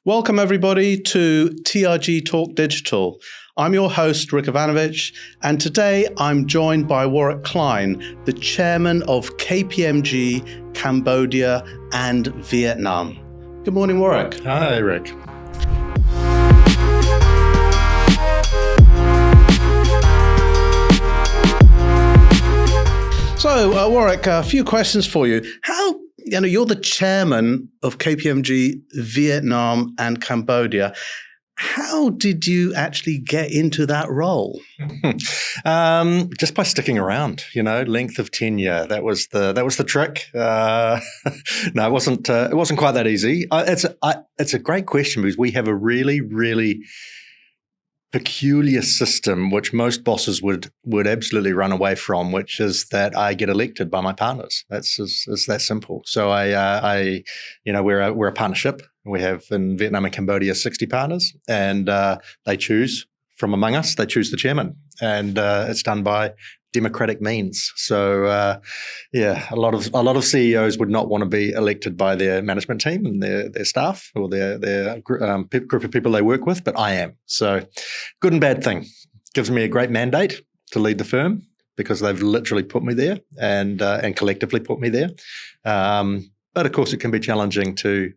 Welcome everybody to TRG Talk Digital. I'm your host, Rick Ivanovich, and today I'm joined by Warrick Cleine, the chairman of KPMG, Cambodia and Vietnam. Good morning, Warrick. Hi, Rick. So, Warrick, a few questions for you. You're the chairman of KPMG, Vietnam and Cambodia. How did you actually get into that role? Just by sticking around, length of tenure. That was the trick. No, it wasn't quite that easy. It's a great question because we have a really, really peculiar system which most bosses would absolutely run away from, which is that I get elected by my partners. It's that simple. So we're a partnership. We have in Vietnam and Cambodia 60 partners, and they choose from among us. They choose the chairman, and it's done by democratic means. So a lot of CEOs would not want to be elected by their management team and their staff or their group of people they work with, but I am. So good and bad thing. Gives me a great mandate to lead the firm because they've literally put me there and collectively put me there. But of course, it can be challenging to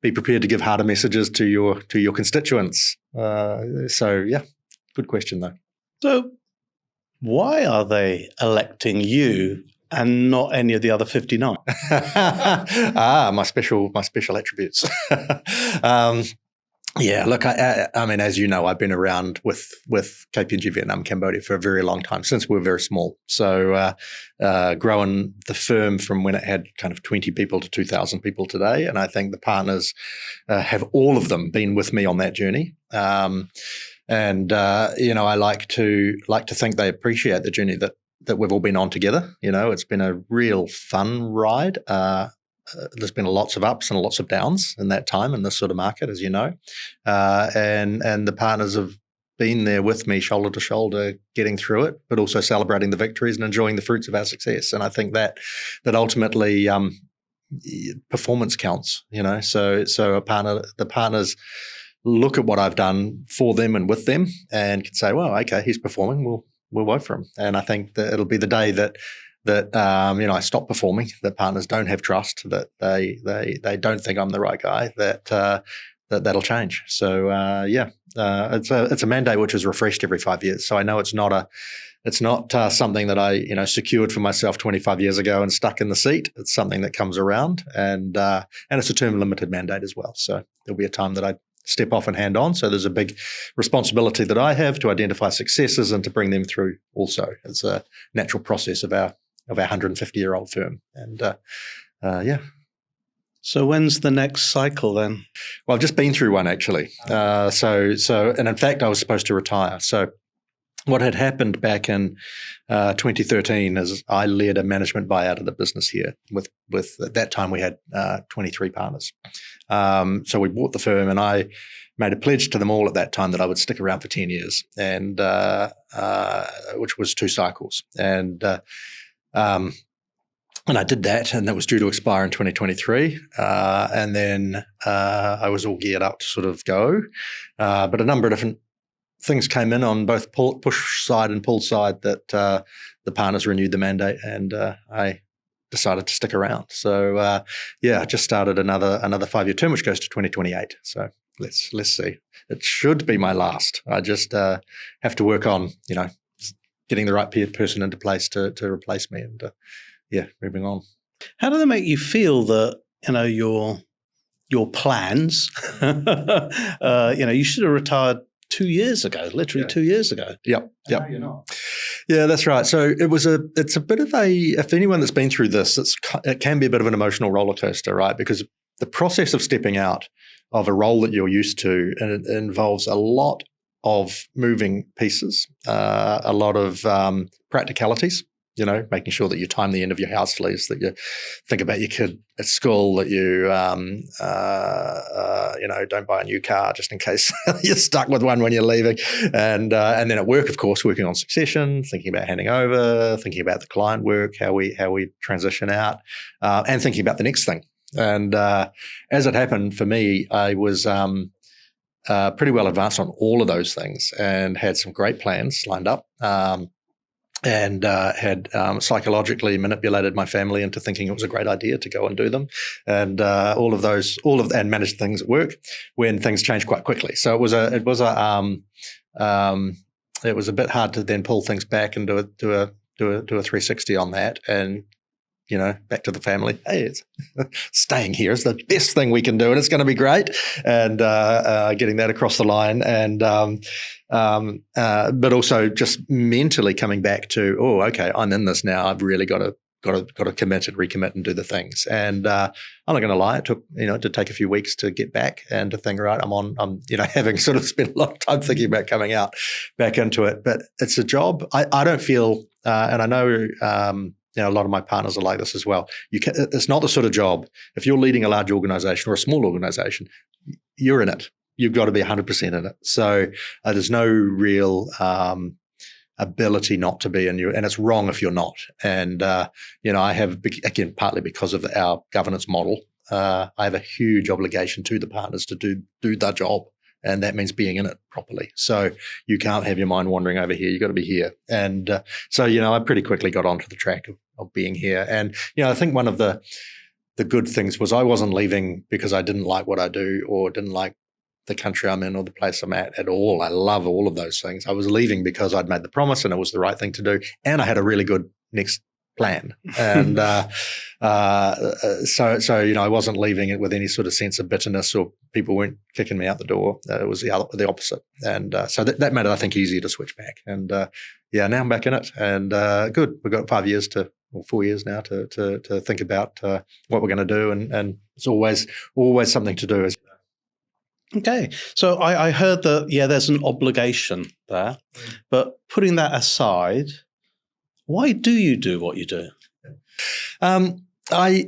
be prepared to give harder messages to your constituents. Good question though. So why are they electing you and not any of the other 59? My special attributes. Look, I mean, as you know, I've been around with KPMG Vietnam, Cambodia for a very long time, since we were very small. So growing the firm from when it had kind of 20 people to 2,000 people today. And I think the partners have all of them been with me on that journey. I like to think they appreciate the journey that we've all been on together. It's been a real fun ride. There's been lots of ups and lots of downs in that time in this sort of market, as you know. And the partners have been there with me shoulder to shoulder, getting through it, but also celebrating the victories and enjoying the fruits of our success. And I think that ultimately performance counts, So the partners look at what I've done for them and with them and can say, well, okay, he's performing, we'll vote for him. And I think that it'll be the day that I stop performing, that partners don't have trust, that they don't think I'm the right guy, that'll change. So it's a mandate which is refreshed every 5 years. So I know it's not something that I secured for myself 25 years ago and stuck in the seat. It's something that comes around, and it's a term limited mandate as well. So there'll be a time that I step off and hand on. So there's a big responsibility that I have to identify successes and to bring them through also. It's a natural process of our 150-year-old firm. And So when's the next cycle then? Well, I've just been through one actually. And in fact, I was supposed to retire. So what had happened back in 2013 is I led a management buyout of the business here. With at that time we had 23 partners. So we bought the firm, and I made a pledge to them all at that time that I would stick around for 10 years, and which was 2 cycles. And I did that, and that was due to expire in 2023. And then I was all geared up to sort of go, but a number of different things came in on both push side and pull side that the partners renewed the mandate, and I decided to stick around. So I just started another 5-year term, which goes to 2028. So let's see. It should be my last. I just have to work on getting the right person into place to replace me, and moving on. How do they make you feel that your plans? You should have retired 2 years ago, literally 2 years ago. Yep. No, you're not. Yeah, that's right. So it's a bit of if anyone that's been through this, it can be a bit of an emotional roller coaster, right? Because the process of stepping out of a role that you're used to, and it involves a lot of moving pieces, a lot of practicalities. Making sure that you time the end of your house lease, that you think about your kid at school, that you, don't buy a new car just in case you're stuck with one when you're leaving. And then at work, of course, working on succession, thinking about handing over, thinking about the client work, how we transition out, and thinking about the next thing. And as it happened for me, I was pretty well advanced on all of those things and had some great plans lined up. And had psychologically manipulated my family into thinking it was a great idea to go and do them, and and manage things at work when things changed quite quickly. So it was a bit hard to then pull things back and do a 360 on that, and back to the family. Hey, it's staying here is the best thing we can do, and it's going to be great. And getting that across the line, and but also just mentally coming back to, oh, okay, I'm in this now. I've really got to commit and recommit and do the things. And I'm not going to lie, it took to take a few weeks to get back and to think, right, I'm having sort of spent a lot of time thinking about coming out back into it. But it's a job. I don't feel, and I know. A lot of my partners are like this as well. It's not the sort of job, if you're leading a large organization or a small organization, you're in it. You've got to be 100% in it. So there's no real ability not to be in you, and it's wrong if you're not. And, I have, again, partly because of our governance model, I have a huge obligation to the partners to do the job. And that means being in it properly. So you can't have your mind wandering over here. You've got to be here. And so I pretty quickly got onto the track of being here. And, I think one of the good things was I wasn't leaving because I didn't like what I do or didn't like the country I'm in or the place I'm at all. I love all of those things. I was leaving because I'd made the promise and it was the right thing to do. And I had a really good next plan. And so I wasn't leaving it with any sort of sense of bitterness or people weren't kicking me out the door. It was the opposite. And so that made it, I think, easier to switch back. And now I'm back in it. And good. We've got 4 years now to think about what we're going to do. And it's always something to do. Okay. So I heard that, there's an obligation there. But putting that aside, why do you do what you do? So I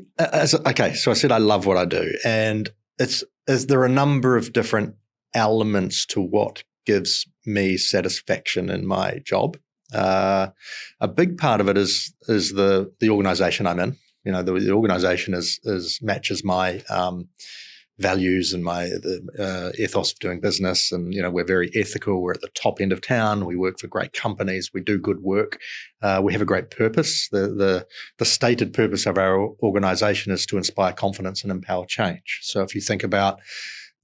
said I love what I do, and there are a number of different elements to what gives me satisfaction in my job. A big part of it is the organization I'm in. The organization matches my values and the ethos of doing business. And, we're very ethical. We're at the top end of town. We work for great companies. We do good work. We have a great purpose. The stated purpose of our organization is to inspire confidence and empower change. So if you think about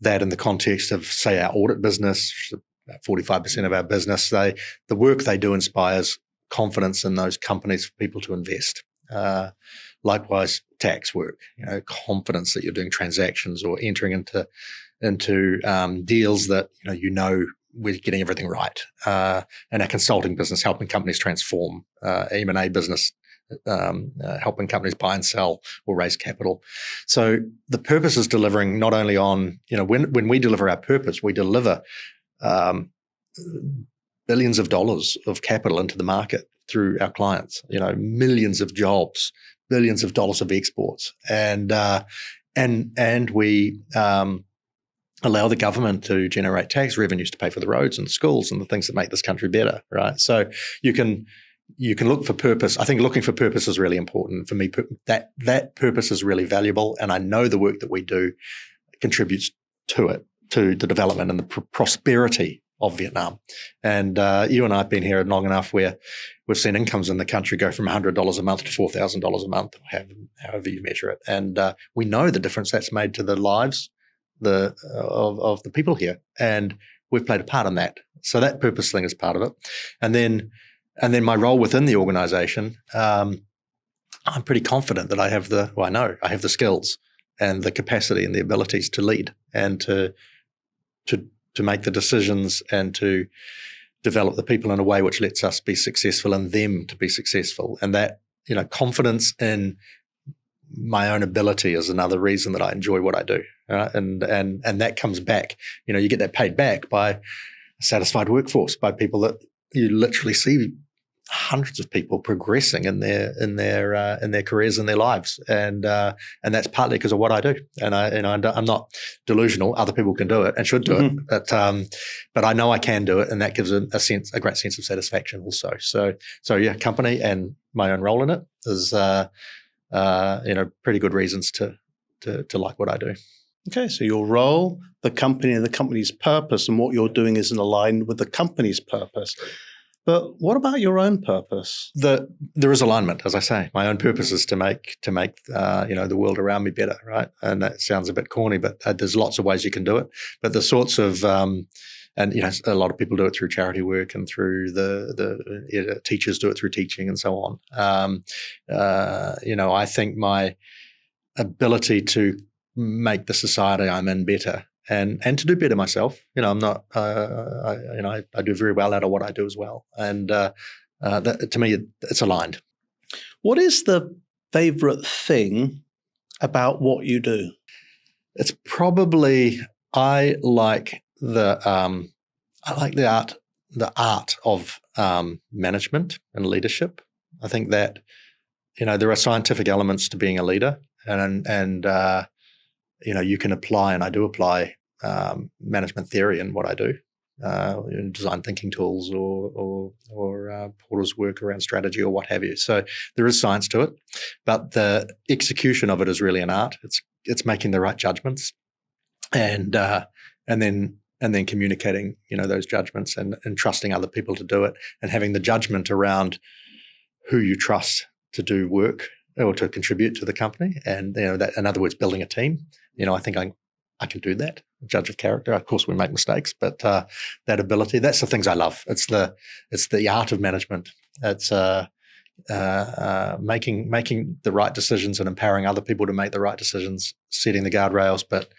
that in the context of, say, our audit business, about 45% of our business, the work they do inspires confidence in those companies for people to invest. Likewise, tax work, confidence that you're doing transactions or entering into deals that we're getting everything right. And our consulting business, helping companies transform, M&A business, helping companies buy and sell or raise capital. So the purpose is delivering not only on, when we deliver our purpose, we deliver billions of dollars of capital into the market through our clients, millions of jobs, billions of dollars of exports, and we allow the government to generate tax revenues to pay for the roads and the schools and the things that make this country better, right? So you can look for purpose. I think looking for purpose is really important for me. That purpose is really valuable, and I know the work that we do contributes to it, to the development and the prosperity of Vietnam. And you and I have been here long enough where we've seen incomes in the country go from $100 a month to $4,000 a month, however you measure it. And we know the difference that's made to the lives of the people here. And we've played a part in that. So that purpose thing is part of it. And then my role within the organization, I'm pretty confident that I know I have the skills and the capacity and the abilities to lead and to make the decisions and to develop the people in a way which lets us be successful and them to be successful. And that, confidence in my own ability is another reason that I enjoy what I do. And that comes back, you get that paid back by a satisfied workforce, by people that you literally see hundreds of people progressing in their careers and their lives, and that's partly because of what I do. And I'm not delusional. Other people can do it and should do it, but I know I can do it, and that gives a great sense of satisfaction also. So yeah, company and my own role in it is pretty good reasons to to like what I do. Okay, so your role, the company, and the company's purpose, and what you're doing is aligned with the company's purpose. But what about your own purpose? There is alignment, as I say. My own purpose is to make the world around me better, right? And that sounds a bit corny, but there's lots of ways you can do it. But the sorts of and a lot of people do it through charity work and through the teachers do it through teaching and so on. I think my ability to make the society I'm in better and to do better myself. I'm not. I do very well out of what I do as well, and that, to me, it's aligned. What is the favorite thing about what you do? It's probably I like the art of management and leadership. I think that there are scientific elements to being a leader, and you can apply, and I do apply management theory in what I do, design thinking tools or Porter's work around strategy or what have you. So there is science to it, but the execution of it is really an art. It's making the right judgments, and then communicating those judgments and trusting other people to do it, and having the judgment around who you trust to do work or to contribute to the company, and that, in other words, building a team. I think I can do that. Judge of character. Of course, we make mistakes, but that ability—that's the things I love. It's the art of management. It's making the right decisions and empowering other people to make the right decisions, setting the guardrails, but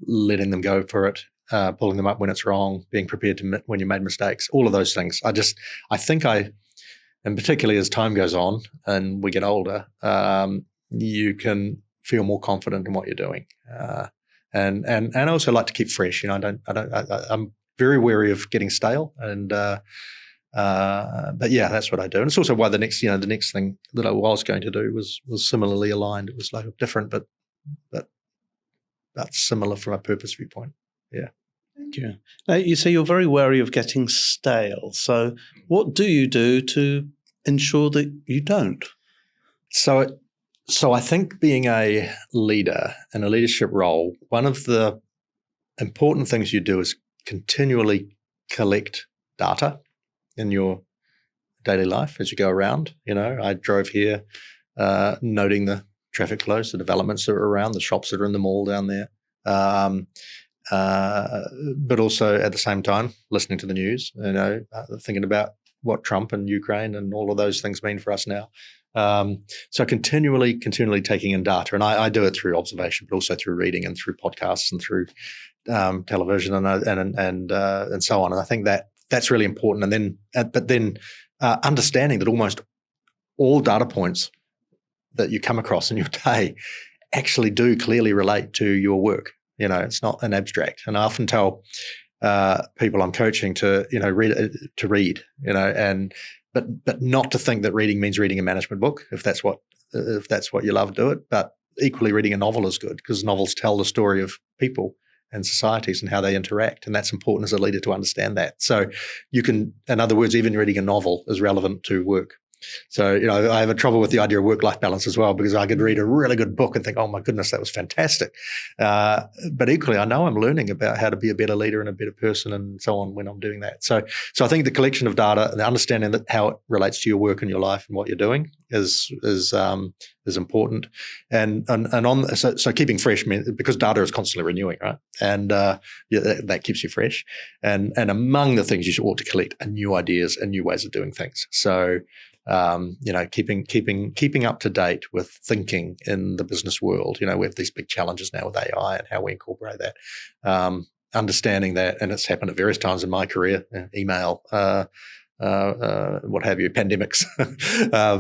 letting them go for it, pulling them up when it's wrong, being prepared to admit when you made mistakes. All of those things. I think and particularly as time goes on and we get older, you can feel more confident in what you're doing, and I also like to keep fresh. I'm very wary of getting stale, and but yeah, that's what I do. And it's also why the next thing that I was going to do was similarly aligned. It was like different, but similar from a purpose viewpoint. Yeah. Thank you. Now, you say you're very wary of getting stale. So what do you do to ensure that you don't? So I think being a leader in a leadership role, one of the important things you do is continually collect data in your daily life as you go around. I drove here noting the traffic flows, the developments that are around, the shops that are in the mall down there. But also at the same time, listening to the news, thinking about what Trump and Ukraine and all of those things mean for us now. So continually taking in data, and I do it through observation, but also through reading and through podcasts and through television and so on. And I think that's really important. And then, understanding that almost all data points that you come across in your day actually do clearly relate to your work. It's not an abstract. And I often tell people I'm coaching to read, but not to think that reading means reading a management book. If that's what you love, do it. But equally, reading a novel is good, because novels tell the story of people and societies and how they interact, and that's important as a leader to understand that. So you can, in other words, even reading a novel is relevant to work. So, I have a trouble with the idea of work-life balance as well, because I could read a really good book and think, oh my goodness, that was fantastic. But equally, I know I'm learning about how to be a better leader and a better person and so on when I'm doing that. So I think the collection of data and the understanding that how it relates to your work and your life and what you're doing is important. So keeping fresh, because data is constantly renewing, right? And that keeps you fresh. And among the things you ought to collect are new ideas and new ways of doing things. So keeping up to date with thinking in the business world. We have these big challenges now with AI and how we incorporate that. Understanding that, and it's happened at various times in my career, email, what have you, pandemics,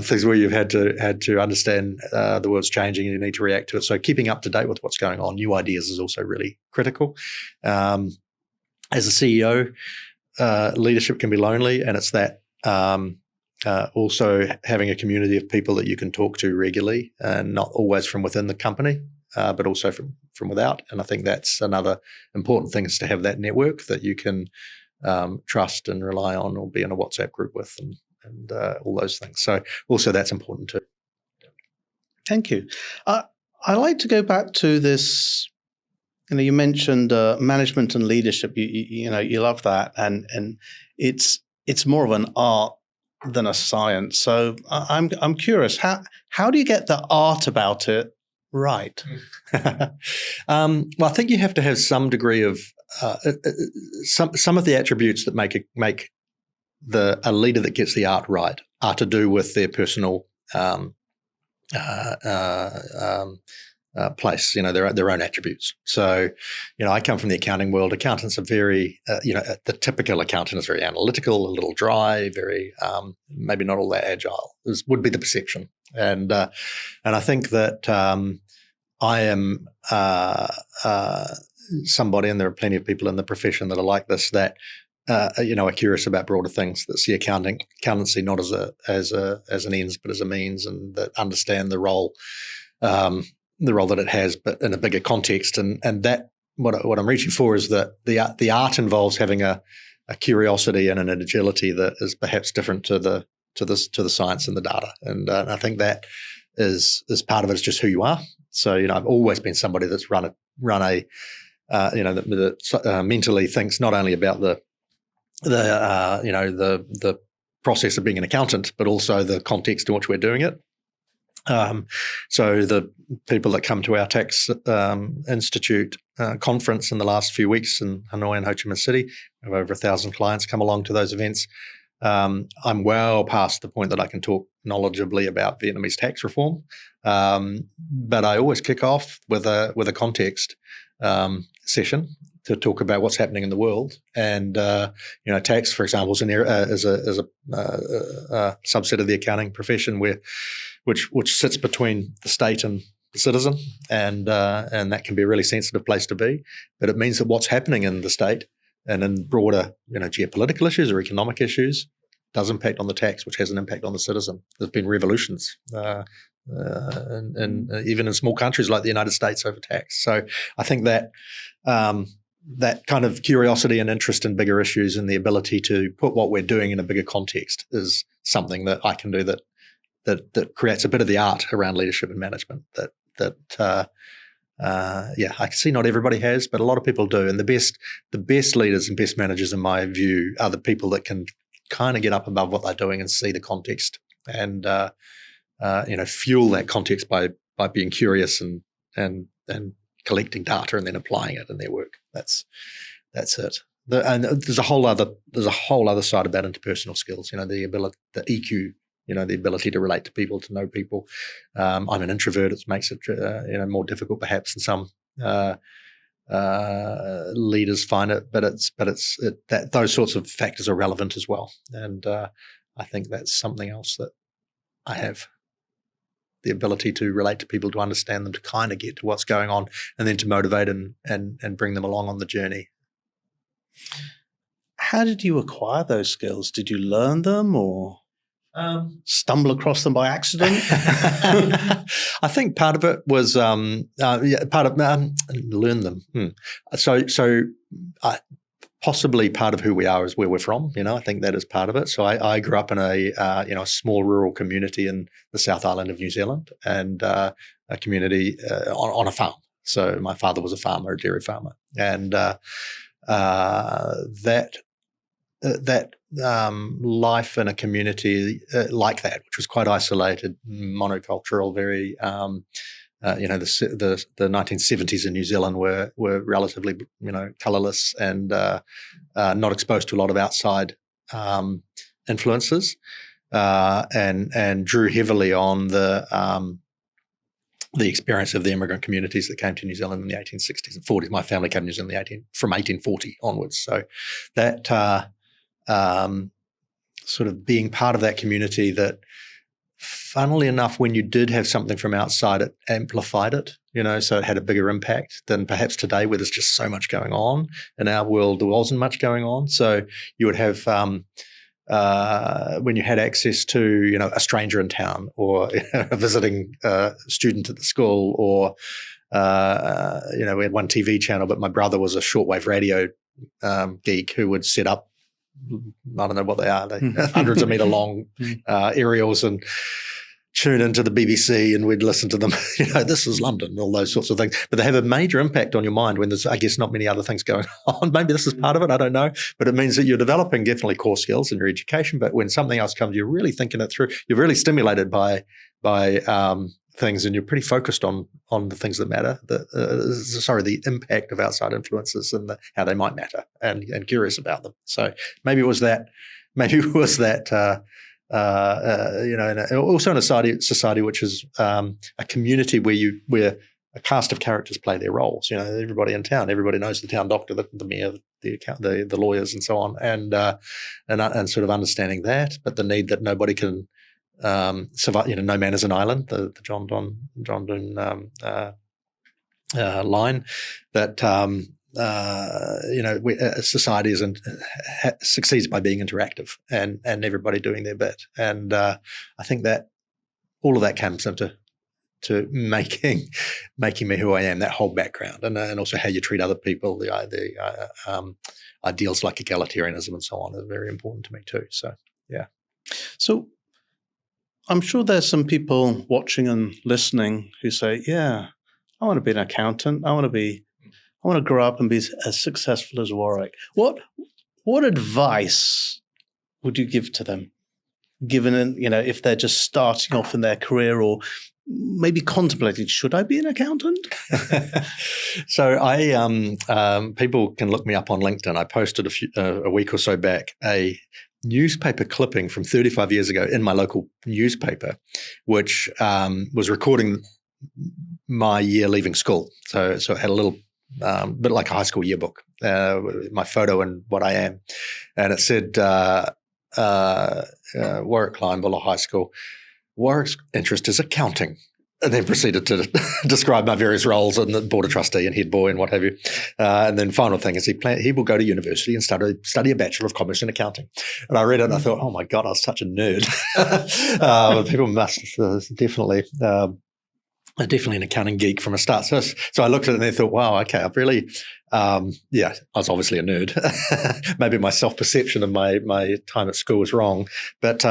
things where you've had to understand the world's changing and you need to react to it. So keeping up to date with what's going on, new ideas is also really critical. As a CEO, leadership can be lonely, and it's that. Also having a community of people that you can talk to regularly, and not always from within the company, but also from without. And I think that's another important thing, is to have that network that you can trust and rely on, or be in a WhatsApp group with, and all those things. So also that's important too. Thank you. I like to go back to this. You mentioned management and leadership. You love that, and it's more of an art than a science. So I'm curious, how do you get the art about it right? Well, I think you have to have some degree of some of the attributes that make a leader that gets the art right are to do with their personal place, their own attributes. So, I come from the accounting world. Accountants are very, the typical accountant is very analytical, a little dry, very maybe not all that agile. Would be the perception, and I think that I am somebody, and there are plenty of people in the profession that are like this, that are curious about broader things, that see accountancy not as an ends but as a means, and that understand the role that it has, but in a bigger context. And that what I'm reaching for is that the art involves having a curiosity and an agility that is perhaps different to the science and the data. And I think that is part of it. Is just who you are. So I've always been somebody that's run a that mentally thinks not only about the process of being an accountant, but also the context in which we're doing it. So the people that come to our tax institute conference in the last few weeks in Hanoi and Ho Chi Minh City, we have over 1,000 clients come along to those events. I'm well past the point that I can talk knowledgeably about Vietnamese tax reform, but I always kick off with a context session to talk about what's happening in the world. And tax, for example, is a subset of the accounting profession which sits between the state and the citizen, and that can be a really sensitive place to be. But it means that what's happening in the state and in broader geopolitical issues or economic issues does impact on the tax, which has an impact on the citizen. There's been revolutions, and even in small countries like the United States over tax. So I think that that kind of curiosity and interest in bigger issues and the ability to put what we're doing in a bigger context is something that I can do that creates a bit of the art around leadership and management that I can see not everybody has, but a lot of people do. And the best leaders and best managers, in my view, are the people that can kind of get up above what they're doing and see the context and fuel that context by being curious and collecting data and then applying it in their work. That's it. And there's a whole other side about interpersonal skills. The ability, the EQ. The ability to relate to people, to know people. I'm an introvert. It makes it more difficult perhaps than some leaders find it, but that those sorts of factors are relevant as well. And I think that's something else that I have. The ability to relate to people, to understand them, to kind of get to what's going on, and then to motivate and bring them along on the journey. How did you acquire those skills? Did you learn them or stumble across them by accident? I think part of it was learn them. So possibly part of who we are is where we're from. I think that is part of it. So I grew up in a small rural community in the South Island of New Zealand, and a community on a farm. So my father was a farmer, a dairy farmer, and that life in a community like that, which was quite isolated, monocultural, very the 1970s in New Zealand were relatively colourless and not exposed to a lot of outside influences, and drew heavily on the experience of the immigrant communities that came to New Zealand in the 1860s and 40s. My family came to New Zealand from 1840 onwards. So that sort of being part of that community that, funnily enough, when you did have something from outside, it amplified it, so it had a bigger impact than perhaps today, where there's just so much going on. In our world, there wasn't much going on. So you would have, when you had access to, a stranger in town, or a visiting student at the school, or, we had one TV channel, but my brother was a shortwave radio geek who would set up, I don't know what they are, hundreds of meter long aerials, and tune into the BBC and we'd listen to them, this is London, all those sorts of things. But they have a major impact on your mind when there's, I guess, not many other things going on. Maybe this is part of it, I don't know. But it means that you're developing definitely core skills in your education. But when something else comes, you're really thinking it through. You're really stimulated by things, and you're pretty focused on the things that matter. The impact of outside influences and how they might matter, and curious about them. So maybe it was that. Also in a society which is a community where a cast of characters play their roles. Everybody in town, everybody knows the town doctor, the mayor, the lawyers, and so on, and sort of understanding that, but the need that nobody can survive. No man is an island. The John Donne line that. Society succeeds by being interactive and everybody doing their bit. And I think that all of that comes into making me who I am, that whole background, and also how you treat other people, the ideals like egalitarianism and so on are very important to me too. So, yeah. So I'm sure there's some people watching and listening who say, yeah, I want to be an accountant. I want to grow up and be as successful as Warrick. What advice would you give to them, given if they're just starting off in their career or maybe contemplating, should I be an accountant? So people can look me up on LinkedIn. I posted a week or so back a newspaper clipping from 35 years ago in my local newspaper, which was recording my year leaving school. So it had a little bit like a high school yearbook, my photo and what I am. And it said, Warrick Cleine, Buller High School, Warrick's interest is accounting. And then proceeded to describe my various roles on the board of trustee and head boy and what have you. And then final thing is he will go to university and study a Bachelor of Commerce in Accounting. And I read it and I thought, oh my God, I was such a nerd. People must definitely an accounting geek from a start. So I looked at it and I thought, wow, okay, I've really, I was obviously a nerd. Maybe my self-perception of my time at school was wrong. But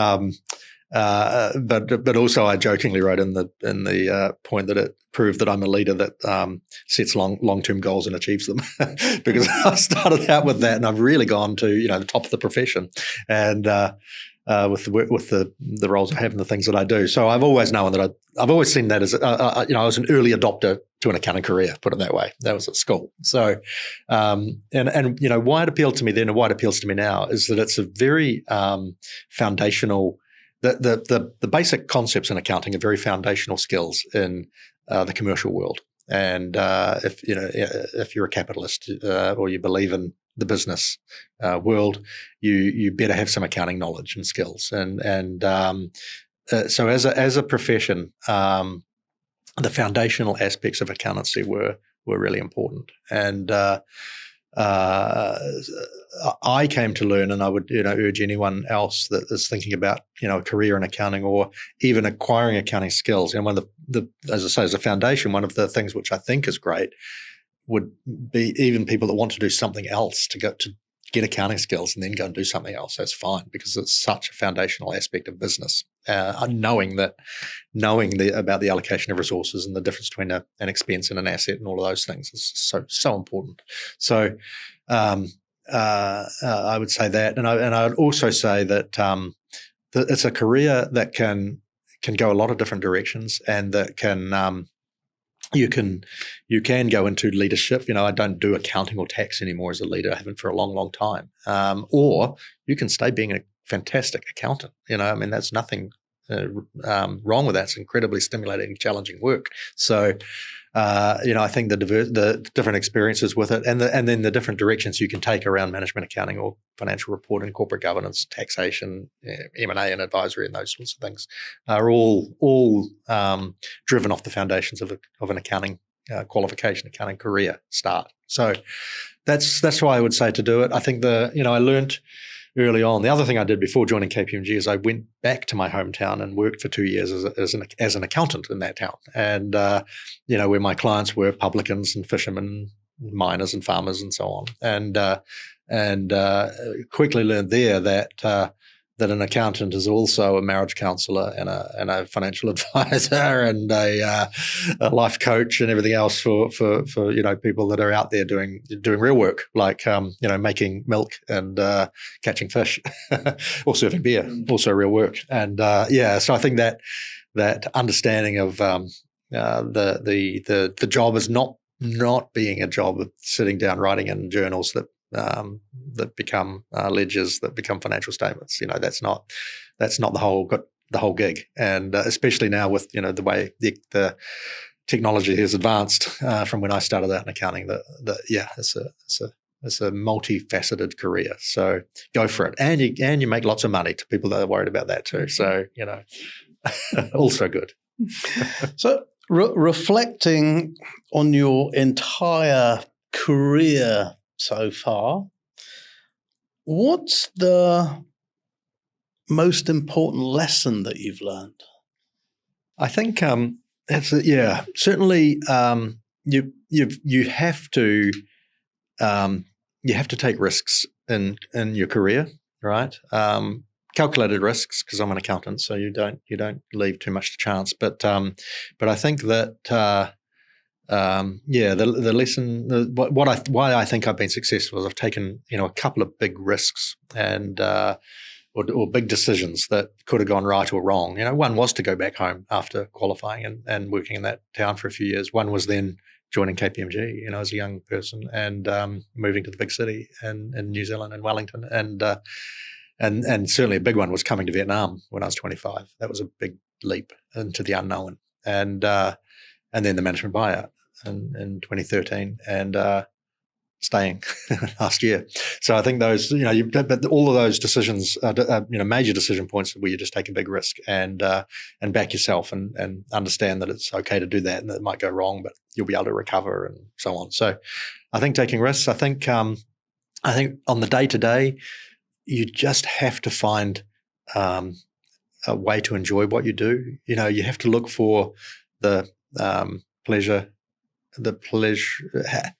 also I jokingly wrote in the point that it proved that I'm a leader that sets long-term goals and achieves them, because I started out with that and I've really gone to the top of the profession, and with the roles I have and the things that I do. So I've always known that I've always seen that as I was an early adopter to an accounting career, put it that way. That was at school. So and why it appealed to me then and why it appeals to me now is that it's a very foundational. The basic concepts in accounting are very foundational skills in the commercial world. And if you're a capitalist or you believe in the business world, you better have some accounting knowledge and skills. And so as a profession, the foundational aspects of accountancy were really important. And I came to learn, and I would urge anyone else that is thinking about a career in accounting or even acquiring accounting skills. And one of the as I say, as a foundation, one of the things which I think is great would be even people that want to do something else to get accounting skills and then go and do something else. That's fine, because it's such a foundational aspect of business. Knowing about the allocation of resources and the difference between an expense and an asset and all of those things is so important. So I would say that, and I would also say that it's a career that can go a lot of different directions, and that can you can go into leadership. I don't do accounting or tax anymore as a leader. I haven't for a long time. Or you can stay being a fantastic accountant. That's nothing wrong with that. It's incredibly stimulating, challenging work. So, I think the different experiences with it, and then the different directions you can take around management accounting or financial reporting, corporate governance, taxation, M&A and advisory, and those sorts of things are all driven off the foundations of an accounting qualification, accounting career start. So that's why I would say to do it. I think I learned early on. The other thing I did before joining KPMG is I went back to my hometown and worked for 2 years as an accountant in that town. And, where my clients were publicans and fishermen, miners and farmers and so on. And quickly learned there that an accountant is also a marriage counsellor and a financial advisor and a life coach and everything else for people that are out there doing real work, like making milk and catching fish or serving beer, also real work. And so I think that understanding of the job is not being a job of sitting down writing in journals that become ledgers, that become financial statements. That's not the whole gig. And especially now with the way the technology has advanced from when I started out in accounting, it's a multifaceted career. So go for it, and you make lots of money to people that are worried about that too. So also good. So reflecting on your entire career so far, what's the most important lesson that you've learned? I think certainly you have to take risks in your career, right? Calculated risks, because I'm an accountant, so you don't leave too much to chance. But I think that the lesson, why I think I've been successful is I've taken a couple of big risks and or big decisions that could have gone right or wrong. One was to go back home after qualifying and working in that town for a few years. One was then joining KPMG, as a young person and moving to the big city in New Zealand and Wellington. And certainly a big one was coming to Vietnam when I was 25. That was a big leap into the unknown. And then the management buyout in 2013 and staying last year. So I think those, but all of those decisions are, major decision points where you just take a big risk and back yourself and understand that it's okay to do that and that it might go wrong, but you'll be able to recover and so on. So I think taking risks, I think on the day-to-day, you just have to find a way to enjoy what you do. You have to look for the pleasure,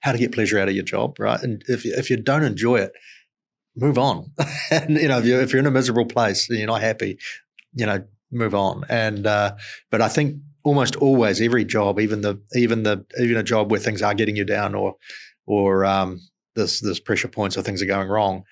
how to get pleasure out of your job, right? And if you don't enjoy it, move on. And if you're in a miserable place and you're not happy, move on. And but I think almost always every job, even a job where things are getting you down or there's pressure points or things are going wrong,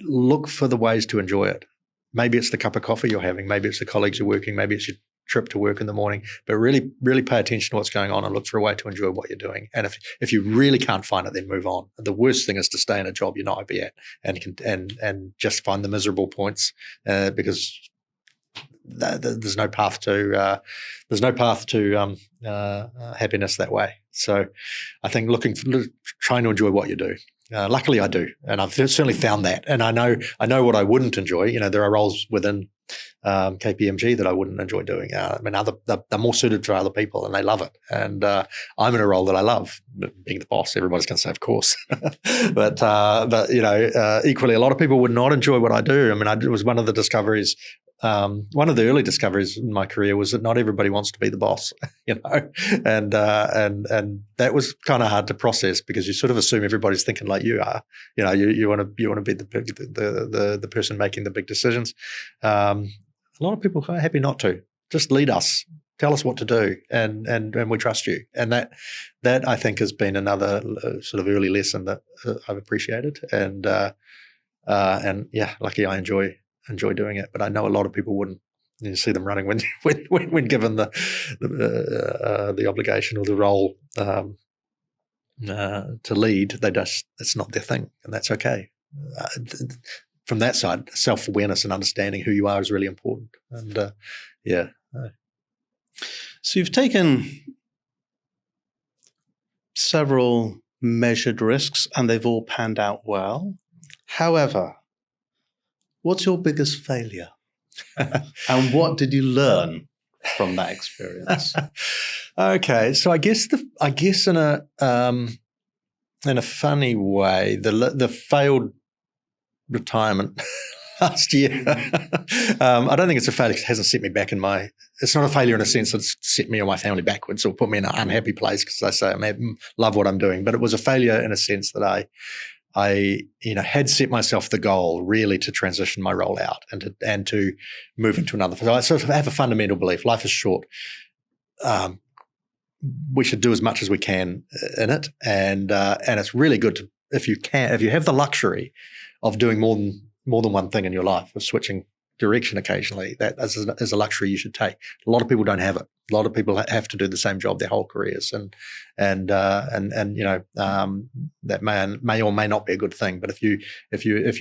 look for the ways to enjoy it. Maybe it's the cup of coffee you're having, maybe it's the colleagues you're working, maybe it's your trip to work in the morning, but really, really pay attention to what's going on and look for a way to enjoy what you're doing. And if you really can't find it, then move on. The worst thing is to stay in a job you're not happy at and just find the miserable points because there's no path to happiness that way. So I think trying to enjoy what you do. Luckily, I do, and I've certainly found that. And I know what I wouldn't enjoy. There are roles within KPMG that I wouldn't enjoy doing. They're more suited for other people, and they love it. And I'm in a role that I love, being the boss. Everybody's going to say, of course, but equally, a lot of people would not enjoy what I do. It was one of the discoveries. One of the early discoveries in my career was that not everybody wants to be the boss, and that was kind of hard to process because you sort of assume everybody's thinking like you are. You want to be the person making the big decisions. A lot of people are happy not to. Just lead us, tell us what to do, and we trust you. And that I think has been another sort of early lesson that I've appreciated. And lucky I enjoy doing it, but I know a lot of people wouldn't. You see them running when given the obligation or the role to lead. It's not their thing, and that's okay. From that side, self-awareness and understanding who you are is really important. And So you've taken several measured risks, and they've all panned out well. However, what's your biggest failure? And what did you learn from that experience? Okay, so I guess in a funny way, the failed retirement last year. I don't think it's a failure. It hasn't set me back it's not a failure in a sense that's set me or my family backwards or put me in an unhappy place because I say I love what I'm doing. But it was a failure in a sense that I had set myself the goal really to transition my role out and to move into another. So I sort of have a fundamental belief: life is short. We should do as much as we can in it, and it's really good to, if you have the luxury of doing more than one thing in your life, of switching direction occasionally. That is a luxury you should take. A lot of people don't have it. A lot of people have to do the same job their whole careers, and that may or may not be a good thing. But if you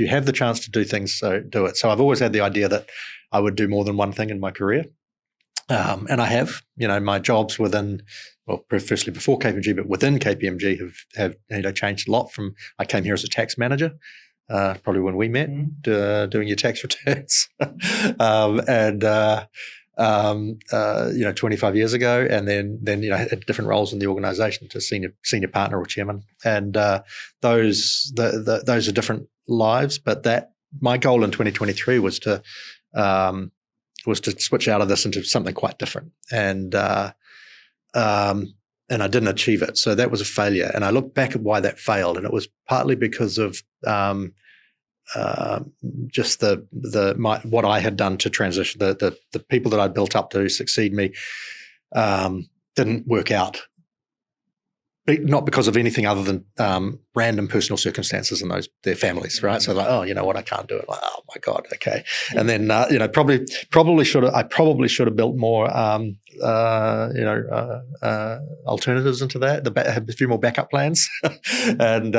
have the chance to do things, so do it. So I've always had the idea that I would do more than one thing in my career, and I have. My jobs within, well, firstly before KPMG, but within KPMG have changed a lot. From I came here as a tax manager. Probably when we met, doing your tax returns, 25 years ago, and then had different roles in the organisation to senior partner or chairman, and those are different lives. But my goal in 2023 was to switch out of this into something quite different, and I didn't achieve it. So that was a failure. And I look back at why that failed, and it was partly because of just what I had done to transition. The people that I built up to succeed me didn't work out. Not because of anything other than random personal circumstances in their families, right? So like, oh, you know what, I can't do it. Like, oh my God, okay. And then probably should have built more alternatives into that. Have a few more backup plans, and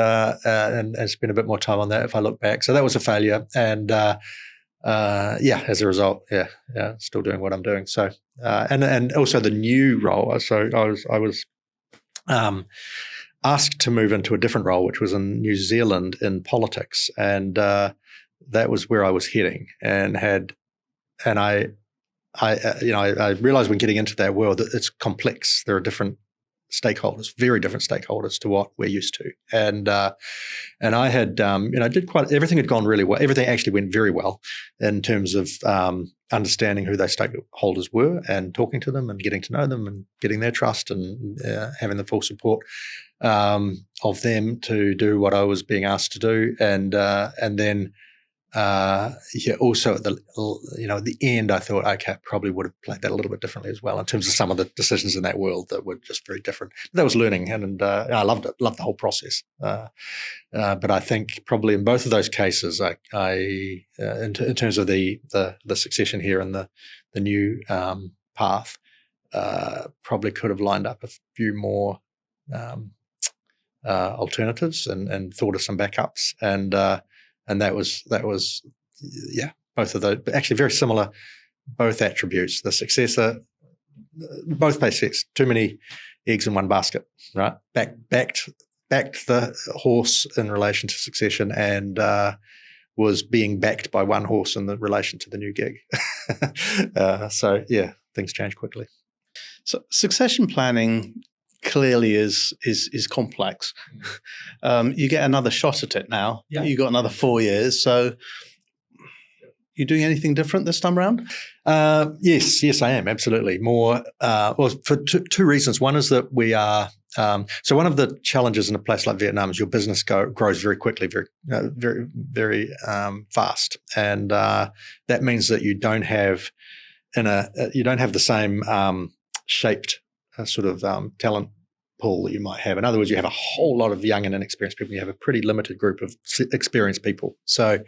spend a bit more time on that if I look back. So that was a failure, and as a result, still doing what I'm doing. So and also the new role. So I was asked to move into a different role, which was in New Zealand in politics, and that was where I was heading. I realized when getting into that world that it's complex. There are different stakeholders, very different stakeholders to what we're used to, and I had everything had gone really well. Everything actually went very well in terms of understanding who those stakeholders were and talking to them and getting to know them and getting their trust and having the full support of them to do what I was being asked to do, and then also at the end, I thought, okay, I probably would have played that a little bit differently as well in terms of some of the decisions in that world that were just very different. But that was learning, and I loved it, loved the whole process. But I think probably in both of those cases, in terms of the succession here and the new path, probably could have lined up a few more alternatives and thought of some backups, and that was both of those, but actually very similar, both attributes. The successor, both pay sex, too many eggs in one basket, right? Backed the horse in relation to succession, and was being backed by one horse in the relation to the new gig. So things change quickly. So succession planning clearly is complex. You get another shot at it now. Yeah. You got another 4 years. So you doing anything different this time around? Yes, I am, absolutely. More, for two reasons. One is that we are, so one of the challenges in a place like Vietnam is your business grows very quickly, very, very fast. And that means that you don't have the same shaped sort of talent pool that you might have. In other words, you have a whole lot of young and inexperienced people. You have a pretty limited group of experienced people. So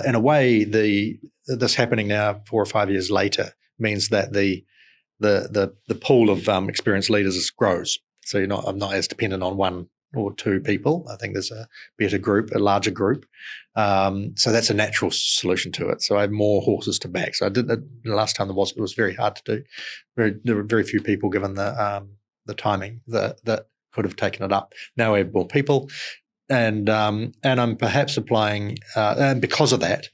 in a way, this happening now 4 or 5 years later means that the pool of experienced leaders grows. So I'm not as dependent on one or two people. I think there's a better group, a larger group. So that's a natural solution to it. So I have more horses to back. So I did the last time it was very hard to do. There were very few people given the timing that could have taken it up. Now we have more people, and I'm perhaps applying, and because of that,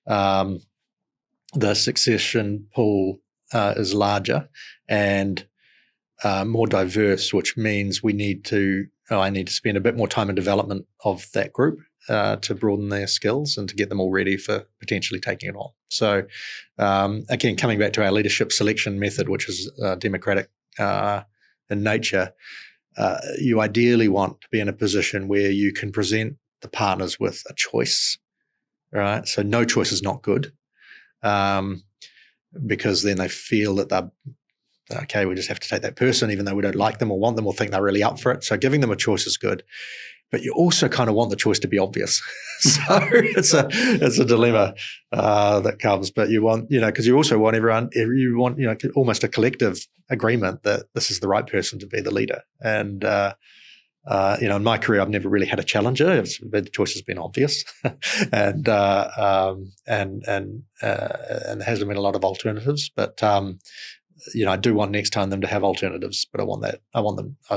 the succession pool is larger and more diverse, which means I need to spend a bit more time in development of that group to broaden their skills and to get them all ready for potentially taking it on. So again, coming back to our leadership selection method, which is democratic in nature, you ideally want to be in a position where you can present the partners with a choice, right? So no choice is not good, because then they feel that they're, okay, we just have to take that person, even though we don't like them or want them or think they're really up for it. So giving them a choice is good. But you also kind of want the choice to be obvious. So it's a dilemma that comes. But you want, because you also want you want, almost a collective agreement that this is the right person to be the leader. And, in my career, I've never really had a challenger. The choice has been obvious, and there hasn't been a lot of alternatives. But I do want next time them to have alternatives, but I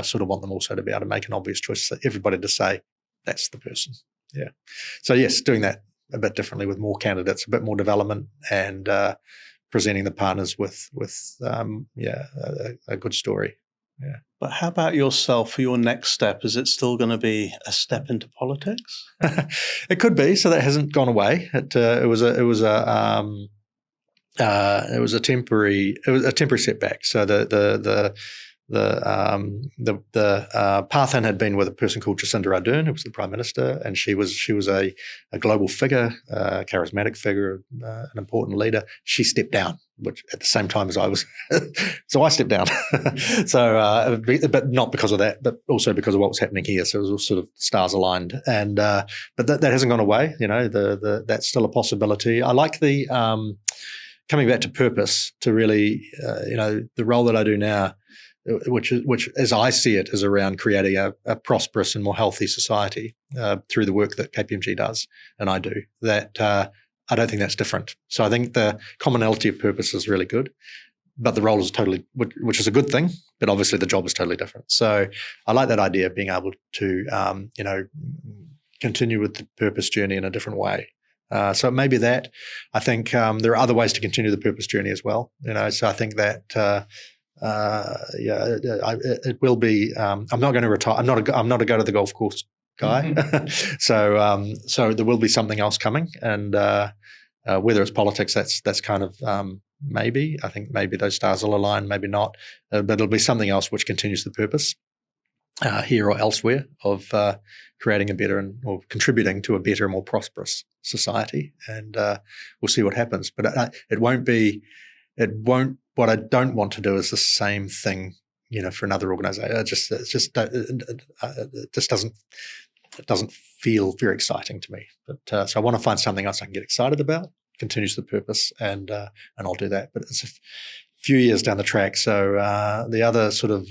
sort of want them also to be able to make an obvious choice for everybody to say, that's the person. Yeah. So yes, doing that a bit differently with more candidates, a bit more development, and presenting the partners with a good story. Yeah. But how about yourself for your next step? Is it still going to be a step into politics? It could be. So that hasn't gone away. It was a temporary setback. So the path in had been with a person called Jacinda Ardern, who was the Prime Minister, and she was a global figure, a charismatic figure, an important leader. She stepped down, which at the same time as I was, so I stepped down. So, but not because of that, but also because of what was happening here. So it was all sort of stars aligned, and but that hasn't gone away. That's still a possibility. I like the coming back to purpose, to really, the role that I do now, which as I see it, is around creating a prosperous and more healthy society through the work that KPMG does and I do. That I don't think that's different. So I think the commonality of purpose is really good, but the role is totally, which is a good thing, but obviously the job is totally different. So I like that idea of being able to, continue with the purpose journey in a different way. So it may be that. I think there are other ways to continue the purpose journey as well. So I think that it will be. I'm not going to retire. I'm not a go to the golf course guy. So there will be something else coming, and whether it's politics, that's kind of maybe. I think maybe those stars will align, maybe not, but it'll be something else which continues the purpose. Here or elsewhere, of creating a better or contributing to a better and more prosperous society, and we'll see what happens. But it won't. What I don't want to do is the same thing, for another organisation. It just doesn't feel very exciting to me. But so I want to find something else I can get excited about, continues the purpose, and I'll do that. But it's a few years down the track. So the other sort of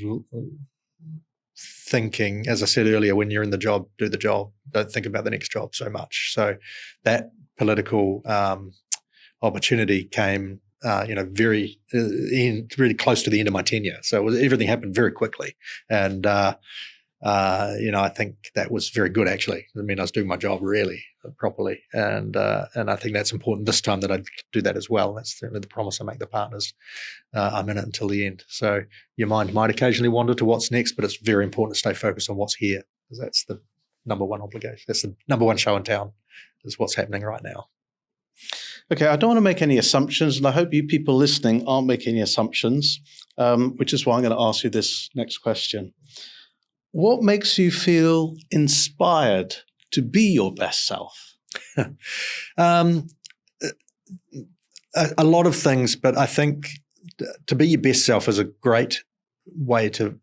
thinking, as I said earlier, when you're in the job, do the job. Don't think about the next job so much. So that political opportunity came, really close to the end of my tenure. So everything happened very quickly, and I think that was very good. Actually, I mean, I was doing my job really properly, and I think that's important this time that I do that as well. That's the promise I make the partners. I'm in it until the end. So your mind might occasionally wander to what's next, but it's very important to stay focused on what's here, because that's the number one obligation. That's the number one show in town, is what's happening right now. Okay, I don't want to make any assumptions, and I hope you people listening aren't making any assumptions, which is why I'm going to ask you this next question. What makes you feel inspired to be your best self? A lot of things, but I think to be your best self is a great way to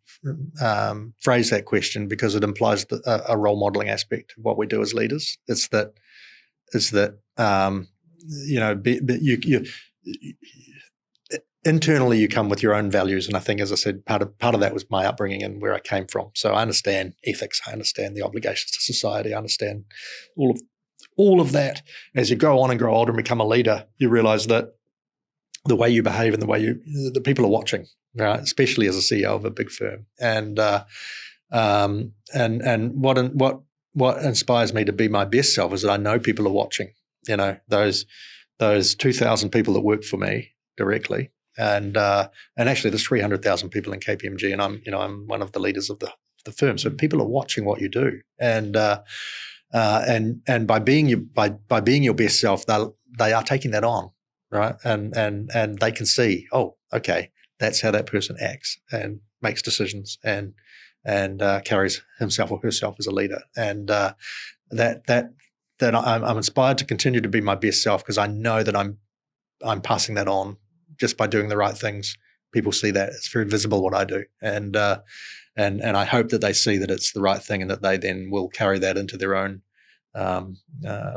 phrase that question, because it implies a role modeling aspect of what we do as leaders. It's that internally you come with your own values, and I think, as I said, part of that was my upbringing and where I came from. So I understand ethics, I understand the obligations to society, I understand all of that. As you go on and grow older and become a leader, you realize that the way you behave and the way the people are watching, right? Especially as a CEO of a big firm, and what inspires me to be my best self is that I know people are watching. Those 2,000 people that work for me directly. And actually, there's 300,000 people in KPMG, and I'm one of the leaders of the firm. So people are watching what you do, and by being your best self, they are taking that on, right? And they can see, oh, okay, that's how that person acts and makes decisions and carries himself or herself as a leader. And I'm inspired to continue to be my best self, because I know that I'm passing that on just by doing the right things. People see that. It's very visible what I do, and I hope that they see that it's the right thing, and that they then will carry that into their own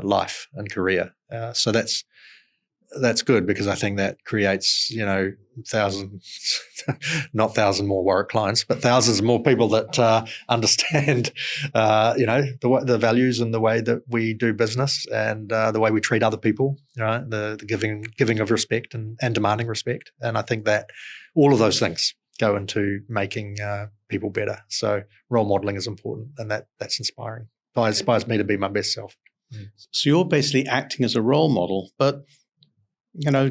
life and career. So that's good, because I think that creates, thousands, not thousands more Warrick Cleines, but thousands more people that understand, the values and the way that we do business, and the way we treat other people, right? The giving of respect and demanding respect. And I think that all of those things go into making people better. So role modeling is important, and that's inspiring. It inspires me to be my best self. So you're basically acting as a role model, but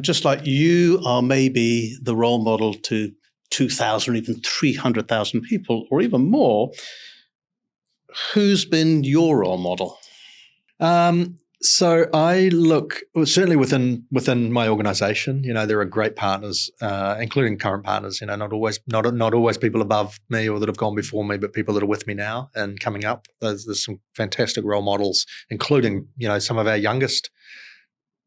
just like you are maybe the role model to 2,000 or even 300,000 people, or even more, who's been your role model? So I look, certainly within my organization, there are great partners, including current partners, not always people above me or that have gone before me, but people that are with me now and coming up. There's some fantastic role models, including, some of our youngest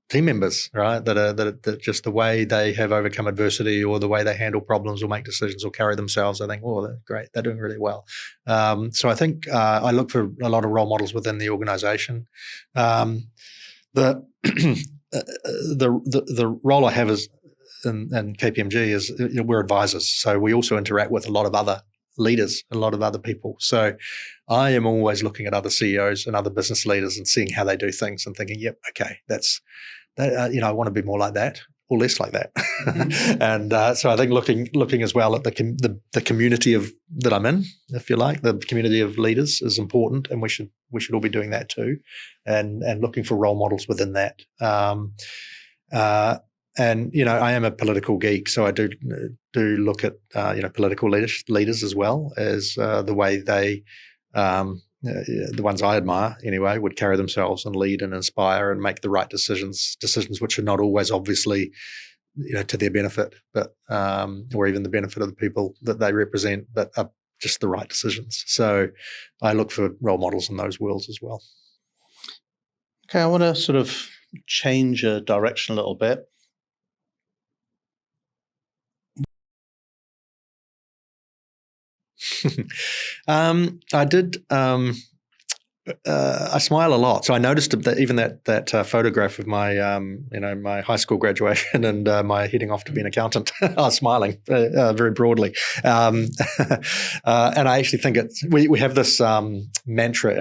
team members, right? That just the way they have overcome adversity, or the way they handle problems, or make decisions, or carry themselves. I think, they're great. They're doing really well. So I think I look for a lot of role models within the organization. The role I have is in KPMG is we're advisors. So we also interact with a lot of other leaders, a lot of other people. So I am always looking at other CEOs and other business leaders and seeing how they do things, and thinking, yep, okay, that's that. I want to be more like that, or less like that. Mm-hmm. And so I think looking as well at the community that I'm in, if you like, the community of leaders is important, and we should all be doing that too, and looking for role models within that. And I am a political geek, so I do look at political leaders as well as the way they, the ones I admire anyway, would carry themselves and lead and inspire and make the right decisions which are not always obviously to their benefit, but or even the benefit of the people that they represent, but are just the right decisions. So I look for role models in those worlds as well. Okay, I want to sort of change direction a little bit. I did. I smile a lot, so I noticed that even that photograph of my my high school graduation and my heading off to be an accountant. I was smiling very broadly, and I actually think we have this mantra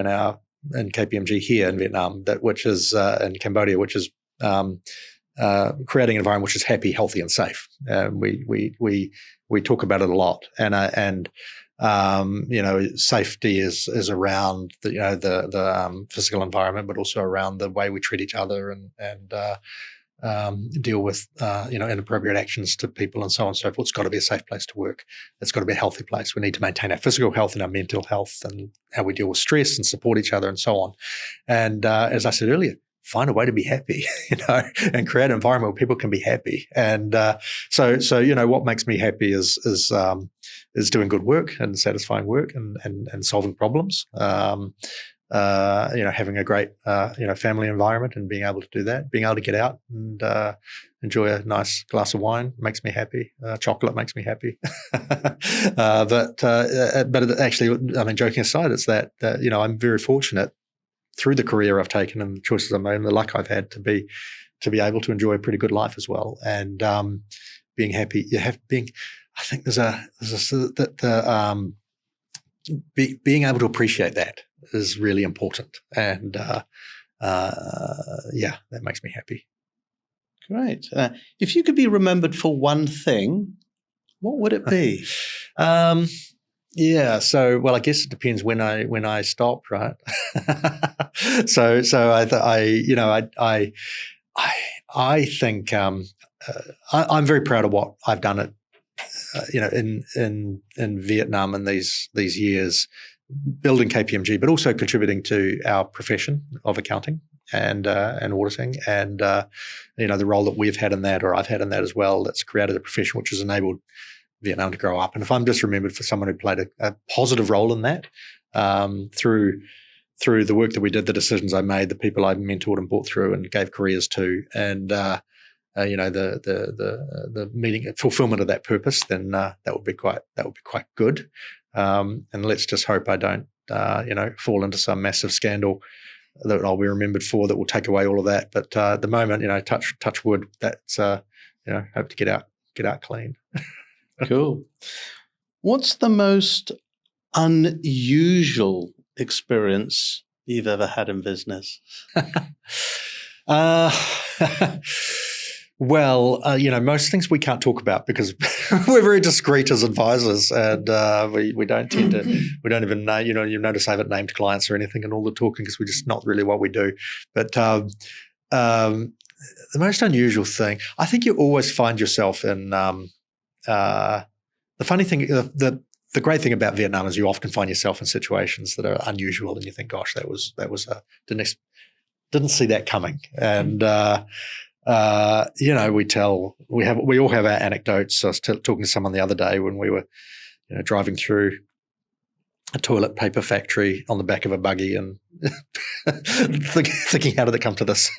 in KPMG here in Vietnam, which is in Cambodia, which is creating an environment which is happy, healthy, and safe. We talk about it a lot, and safety is around the physical environment, but also around the way we treat each other and deal with inappropriate actions to people and so on and so forth. It's got to be a safe place to work. It's got to be a healthy place. We need to maintain our physical health and our mental health, and how we deal with stress and support each other and so on. And as I said earlier, find a way to be happy, and create an environment where people can be happy. And so what makes me happy is doing good work and satisfying work and solving problems. Having a great family environment and being able to do that, being able to get out and enjoy a nice glass of wine makes me happy. Chocolate makes me happy. But actually, I mean, joking aside, it's that I'm very fortunate through the career I've taken and the choices I've made and the luck I've had to be able to enjoy a pretty good life as well. And being happy, I think being able to appreciate that is really important. And that makes me happy. Great. If you could be remembered for one thing, what would it be? Yeah. So, well, I guess it depends when I stopped, right? So I think I'm very proud of what I've done in Vietnam in these years, building KPMG, but also contributing to our profession of accounting and auditing, and the role that we've had in that, or I've had in that as well. That's created a profession which has enabled Vietnam to grow up. And if I'm just remembered for someone who played a positive role in that through through the work that we did, the decisions I made, the people I mentored and brought through and gave careers to, and the meaning fulfillment of that purpose, then that would be quite good. And let's just hope I don't fall into some massive scandal that I'll be remembered for that will take away all of that. But at the moment, touch wood, that's hope to get out clean. Cool. What's the most unusual experience you've ever had in business? Well, most things we can't talk about because we're very discreet as advisors, and we don't tend to. We don't even know. You notice I haven't named clients or anything in all the talking because we're just not really what we do. But the most unusual thing, I think, you always find yourself in. The funny thing, the great thing about Vietnam is you often find yourself in situations that are unusual, and you think, "Gosh, that was didn't see that coming." And we all have our anecdotes. I was talking to someone the other day when we were, driving through a toilet paper factory on the back of a buggy and thinking, how did it come to this?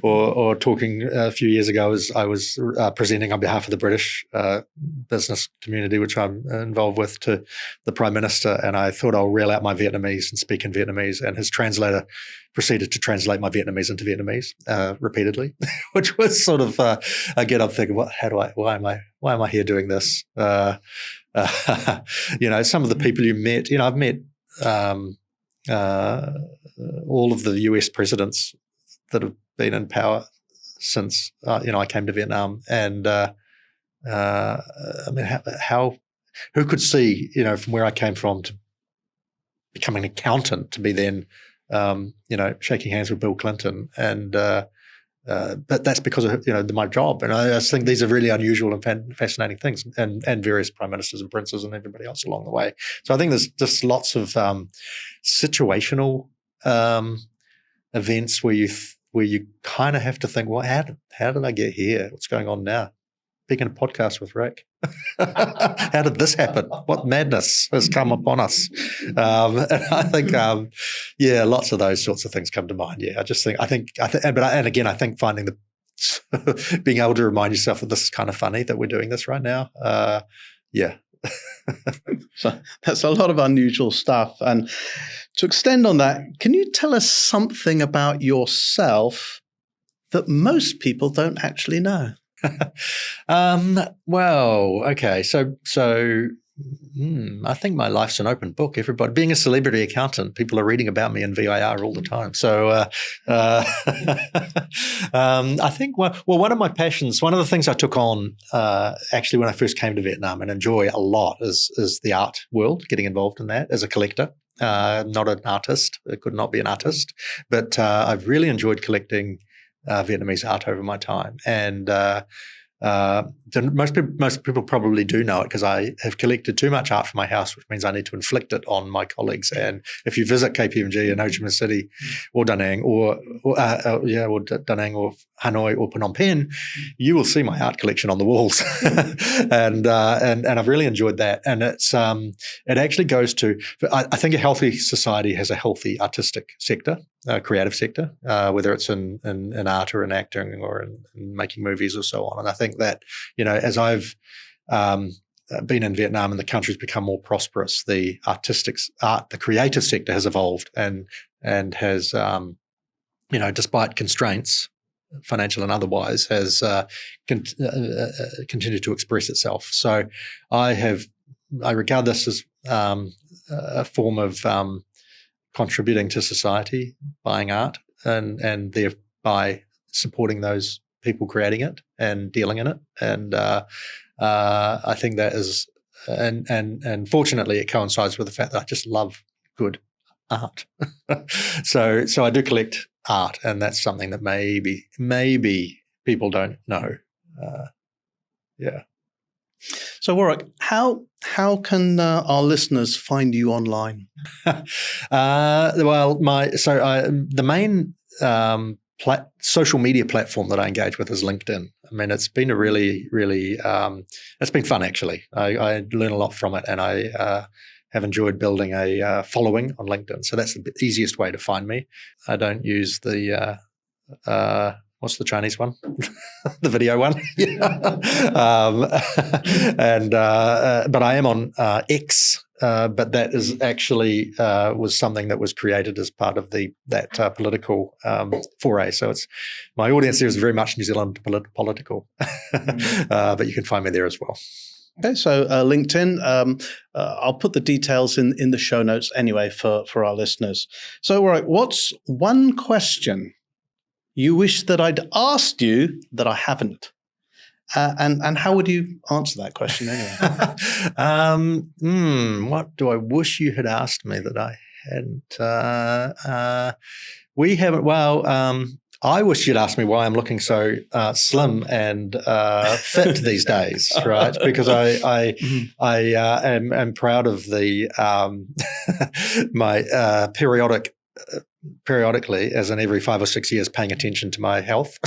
Or talking a few years ago as I was presenting on behalf of the British business community, which I'm involved with, to the Prime Minister, and I thought I'll reel out my Vietnamese and speak in Vietnamese, and his translator proceeded to translate my Vietnamese into Vietnamese repeatedly, which was sort of again, I'm thinking, why am I here doing this? Some of the people you met, I've met all of the US presidents that have been in power since I came to Vietnam, and who could see from where I came from to becoming an accountant to be then shaking hands with Bill Clinton, and but that's because of my job, and I just think these are really unusual and fascinating things, and various prime ministers and princes and everybody else along the way. So I think there's just lots of situational events where you kind of have to think, well, how did I get here? What's going on now? Speaking a podcast with Rick. How did this happen? What madness has come upon us? And I think, lots of those sorts of things come to mind. Yeah, I think finding being able to remind yourself that this is kind of funny that we're doing this right now. Yeah. So that's a lot of unusual stuff. And to extend on that, can you tell us something about yourself that most people don't actually know? Well, okay. So I think my life's an open book. Everybody, being a celebrity accountant, people are reading about me in VIR all the time. So I think, one of my passions, one of the things I took on actually when I first came to Vietnam and enjoy a lot is the art world, getting involved in that as a collector. Not an artist. I could not be an artist, but I've really enjoyed collecting Vietnamese art over my time, and most people probably do know it because I have collected too much art for my house, which means I need to inflict it on my colleagues. And if you visit KPMG in Ho Chi Minh City, or Da Nang, or Da Nang, or Hanoi, or Phnom Penh, you will see my art collection on the walls, and I've really enjoyed that. And it actually goes to, I think a healthy society has a healthy artistic sector, creative sector, whether it's in art or in acting or in making movies or so on. And I think that, as I've been in Vietnam and the country's become more prosperous, the the creative sector has evolved and has, despite constraints, financial and otherwise, has continued to express itself. So I regard this as a form of contributing to society, buying art, and thereby supporting those people creating it and dealing in it. And I think that is, and fortunately, it coincides with the fact that I just love good art. So I do collect art, and that's something that maybe people don't know. Yeah. So Warrick, how can our listeners find you online? The main social media platform that I engage with is LinkedIn. I mean, it's been a really, really, it's been fun actually. I learn a lot from it, and I have enjoyed building a following on LinkedIn. So that's the easiest way to find me. I don't use the what's the Chinese one? The video one. But I am on X. But that is actually was something that was created as part of that political foray. So my audience there is very much New Zealand political, but you can find me there as well. Okay, so LinkedIn, I'll put the details in the show notes anyway for our listeners. So, Warrick, what's one question you wish that I'd asked you that I haven't? And how would you answer that question anyway? What do I wish you had asked me that I hadn't? We haven't. Well, I wish you'd asked me why I'm looking so slim and fit these days, right? Because I am proud of my periodically, as in every 5 or 6 years, paying attention to my health.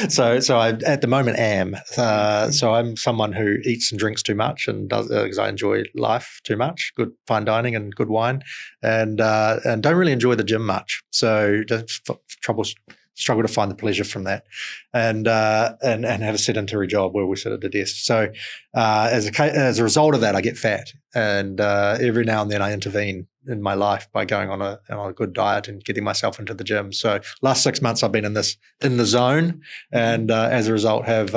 so I at the moment am. So I'm someone who eats and drinks too much and does because I enjoy life too much, good fine dining and good wine, and don't really enjoy the gym much. So struggle to find the pleasure from that, and have a sedentary job where we sit at a desk. So as a result of that, I get fat, and every now and then I intervene in my life by going on a good diet and getting myself into the gym. So last 6 months I've been in the zone, and as a result have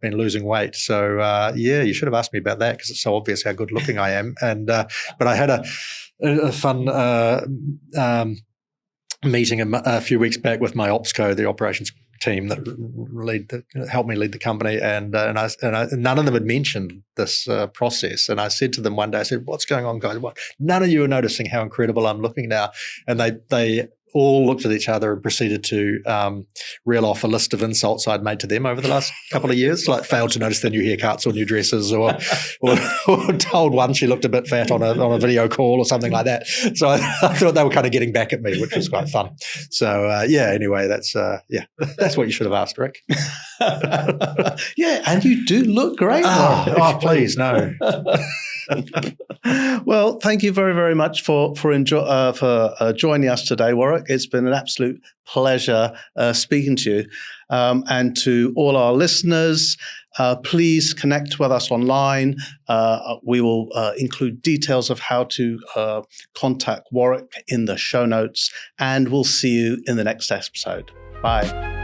been losing weight. So you should have asked me about that because it's so obvious how good looking I am. And but I had a fun meeting a few weeks back with my opsco, the operations team that helped me lead the company, and none of them had mentioned this process. And I said to them one day, I said, "What's going on, guys? What? None of you are noticing how incredible I'm looking now." And they all looked at each other and proceeded to reel off a list of insults I'd made to them over the last couple of years, like failed to notice their new haircuts or new dresses, or told one she looked a bit fat on a video call or something like that. So I thought they were kind of getting back at me, which was quite fun. So anyway, that's what you should have asked, Rick. Yeah, and you do look great. Oh, please, no. Well, thank you very, very much for joining us today, Warrick. It's been an absolute pleasure speaking to you. And to all our listeners, please connect with us online. We will include details of how to contact Warrick in the show notes, and we'll see you in the next episode. Bye.